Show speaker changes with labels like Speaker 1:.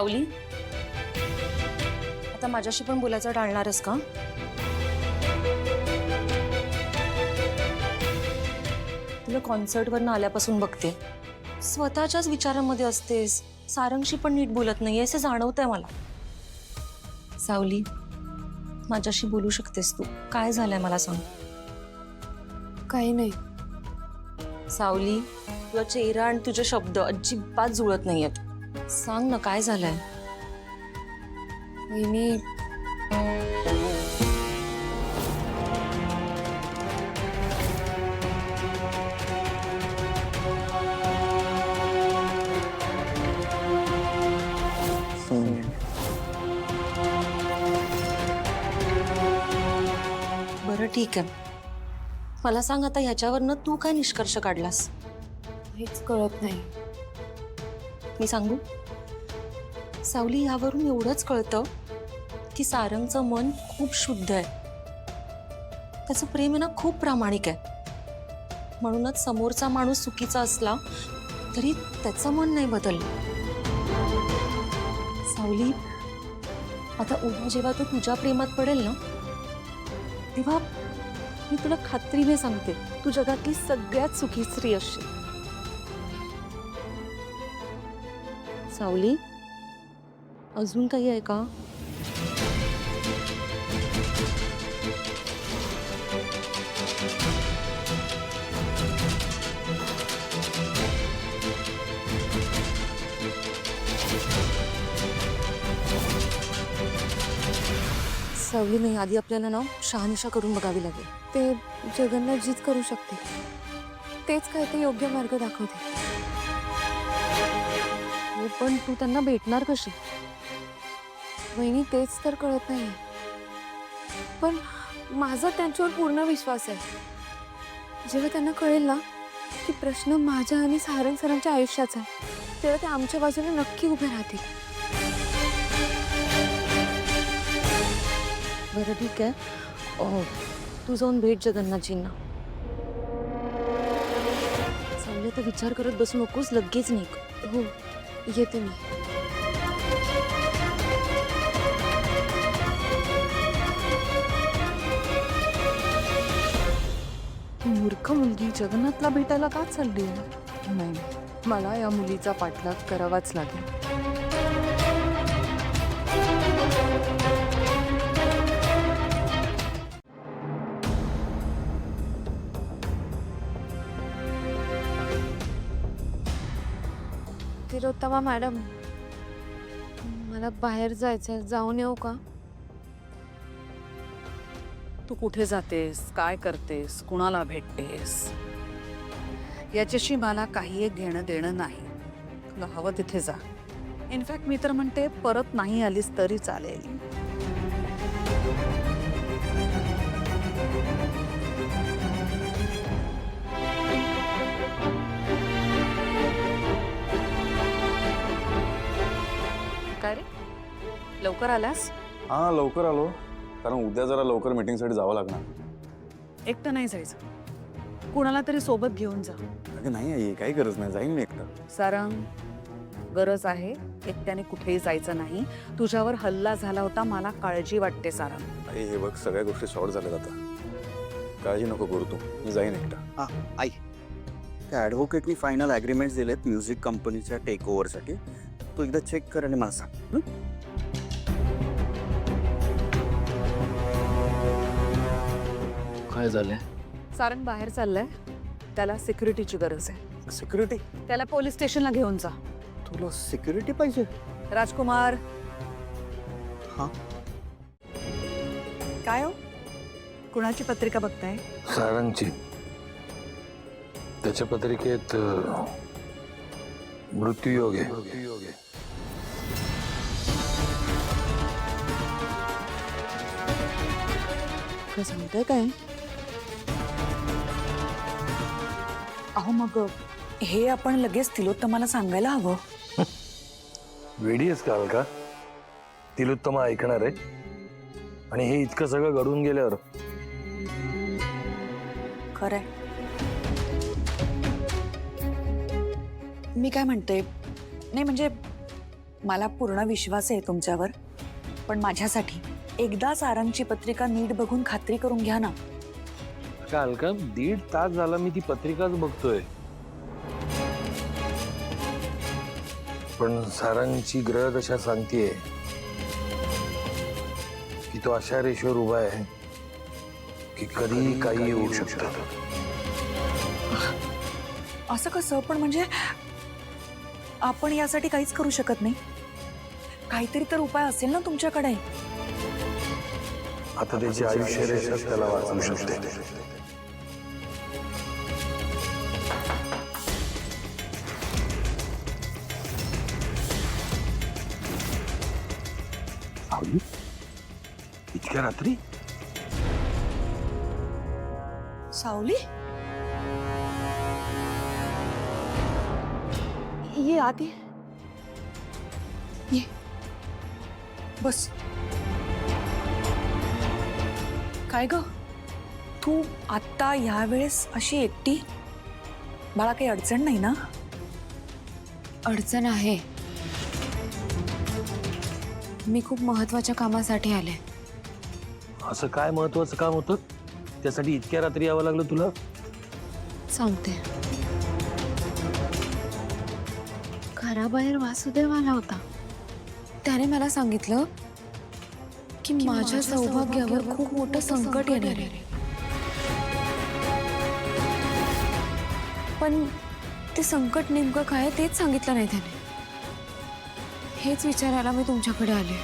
Speaker 1: सावली, आता माझ्याशी पण बोलायचं टाळणारस का? तुला कॉन्सर्टवरनं आल्यापासून बघते, स्वतःच्याच विचारांमध्ये असतेस, सारंगशी पण नीट बोलत नाही असे जाणवतंय मला. सावली, माझ्याशी बोलू शकतेस तू. काय झालंय मला सांग.
Speaker 2: काही नाही.
Speaker 1: सावली, तुझा चेहरा आणि तुझे शब्द अजिबात जुळत नाहीयेत. सांग ना, काय झालंय?
Speaker 2: वहिनी,
Speaker 1: बरं ठीक आहे, मला सांग आता ह्याच्यावरनं तू काय निष्कर्ष काढलास?
Speaker 2: हेच कळत नाही.
Speaker 1: मी सांगू? सावली, यावरून एवढंच कळतं की सारंगचं मन खूप शुद्ध आहे. त्याचं प्रेम आहे ना खूप प्रामाणिक आहे. म्हणूनच समोरचा माणूस चुकीचा असला तरी त्याचं मन नाही बदललं. सावली, आता उद्या जेव्हा तो तुझ्या प्रेमात पडेल ना, तेव्हा मी तुला खात्रीने सांगते, तू जगातली सगळ्यात सुखी स्त्री असशील. सावली, अजून काही आहे का? सावली, नाही, आधी आपल्याला ना शहानिशा करून बघावी लागेल.
Speaker 2: ते जगन्नाथजीच करू शकते. तेच काय ते योग्य मार्ग दाखवते.
Speaker 1: हो, पण तू त्यांना भेटणार कशी?
Speaker 2: वहिनी, तेच तर कळत नाही. पण माझा त्यांच्यावर पूर्ण विश्वास आहे. जेव्हा त्यांना कळेल ना की प्रश्न माझ्या आणि सारंग सरांच्या आयुष्याचा आहे, तेव्हा ते आमच्या बाजूने नक्की उभे राहतील.
Speaker 1: बरं ठीक आहे, तू जाऊन भेट जगन्नाथजींना. चांगले तर विचार करत बसू नकोस, लगेच निघ.
Speaker 2: हो, येते मी.
Speaker 3: मूर्ख मुलगी जगन्नाथला भेटायला का चालली? नाही, मला या मुलीचा पाठलाग करावाच लागेल.
Speaker 2: तिलोत्तमा मॅडम, मला बाहेर जायचंय, जाऊन येऊ का?
Speaker 3: तू कुठे जातेस, काय करतेस, कुणाला भेटतेस, याच्याशी मला काही एक घेणं देणं नाही. तुला हवं तिथे जा. इनफॅक्ट मी तर म्हणते परत नाही आलीस तरी चालेल. काय रे, लवकर आलास?
Speaker 4: हाँ लवकर आलो, कारण उद्या जरा लवकर मीटिंगसाठी जावं लागणार.
Speaker 3: एकटं नाही जायचं, कुणाला तरी सोबत घेऊन जा.
Speaker 4: अगं नाही आई, काही गरज नाही, जाईन मी एकटा.
Speaker 3: सारंग, गरज आहे, एकट्याने कुठेही जायचं नाही. तुझ्यावर हल्ला झाला होता, मला काळजी वाटते सारंग.
Speaker 4: आई हे बघ, सगळ्या गोष्टी सॉर्ट झाल्यात आता, काळजी नको करू तू, मी जाईन एकटा.
Speaker 5: आई, त्या ॲडव्होकेटनी फायनल ॲग्रीमेंट्स दिलेत म्युझिक कंपनीच्या टेक ओव्हरसाठी. तू एकदा चेक कर आणि मला सांग.
Speaker 6: काय झालंय?
Speaker 3: सारंग बाहेर चाललंय, त्याला सिक्युरिटीची गरज आहे.
Speaker 5: सिक्युरिटी?
Speaker 3: त्याला पोलीस स्टेशनला घेऊन जा.
Speaker 5: तुला सिक्युरिटी पाहिजे?
Speaker 3: राजकुमार.
Speaker 5: हा,
Speaker 3: काय हो, कुणाची पत्रिका बघताय?
Speaker 6: सारंगची. त्याच्या पत्रिकेत मृत्यूयोग आहे.
Speaker 3: काय सांगताय काय? अहो मग हे आपण लगेच तिलोत्तमाला सांगायला हवं.
Speaker 6: वेडी आहेस का अलका? तिलोत्तमा ऐकणार आहे? आणि हे इतकं सगळं घडून गेल्यावर?
Speaker 3: खरंय. मी काय म्हणते, नाही म्हणजे
Speaker 7: मला पूर्ण विश्वास आहे तुमच्यावर, पण माझ्यासाठी एकदा सारंगची पत्रिका नीट बघून खात्री करून घ्या ना.
Speaker 6: काल का 1.5 तास झाला मी ती पत्रिकाच बघतोय, पण सारंगची ग्रह दशा सांगतेय की तो अशा रेषेवर उभा आहे की कधी काही होऊ शकतं.
Speaker 7: असं कसं? पण म्हणजे आपण यासाठी काहीच करू शकत नाही? काहीतरी तर उपाय असेल ना तुमच्याकडे?
Speaker 6: आता त्याची आयुष्य रेषा त्याला वाचवू शकते. सावली, इतक्या रात्री?
Speaker 7: सावली,
Speaker 2: ये आधी
Speaker 7: ये बस. काय ग, तू आत्ता ह्या वेळेस अशी एकटी? बाळा, काही अडचण नाही ना?
Speaker 2: अडचण आहे. मी खूप महत्वाच्या कामासाठी आले.
Speaker 6: असं काय महत्वाचं काम होतं त्यासाठी इतक्या रात्री यावं लागलं तुला?
Speaker 2: सांगते. घराबाहेर वासुदेव आला होता. त्याने मला सांगितलं की माझ्या सौभाग्यावर खूप मोठं संकट येणार आहे. पण ते संकट नेमकं काय तेच सांगितलं नाही त्याने. हेच विचारायला मी तुमच्याकडे आले.